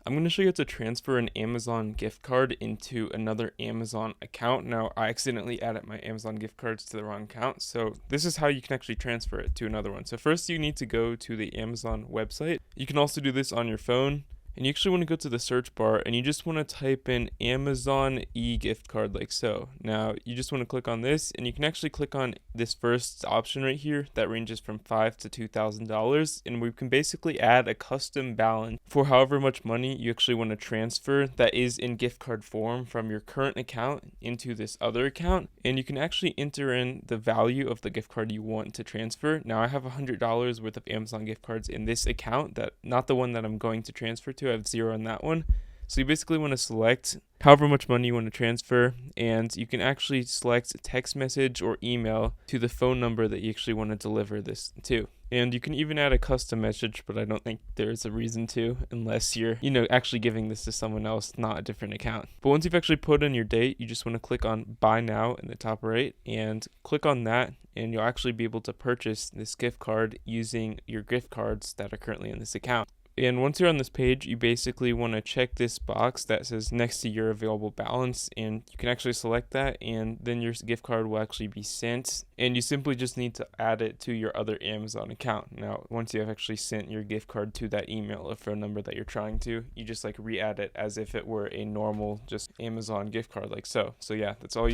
I'm going to show you how to transfer an Amazon gift card into another Amazon account. Now, I accidentally added my Amazon gift cards to the wrong account, so this is how you can actually transfer it to another one. So first you need to go to the Amazon website. You can also do this on your phone. And you actually want to go to the search bar and you just want to type in Amazon e-gift card like so. Now you just want to click on this and you can actually click on this first option right here that ranges from $5 to $2,000, and we can basically add a custom balance for however much money you actually want to transfer that is in gift card form from your current account into this other account, and you can actually enter in the value of the gift card you want to transfer. Now I have $100 worth of Amazon gift cards in this account, that not the one that I'm going to transfer to. I have 0 on that one. So you basically want to select however much money you want to transfer, and you can actually select text message or email to the phone number that you actually want to deliver this to. And you can even add a custom message, but I don't think there's a reason to unless you're, actually giving this to someone else, not a different account. But once you've actually put in your date, you just want to click on buy now in the top right and click on that, and you'll actually be able to purchase this gift card using your gift cards that are currently in this account. And once you're on this page, you basically want to check this box that says next to your available balance, and you can actually select that, and then your gift card will actually be sent, and you simply just need to add it to your other Amazon account. Now, once you have actually sent your gift card to that email or phone number that you're trying to, you just re-add it as if it were a normal just Amazon gift card like so. So yeah, that's all you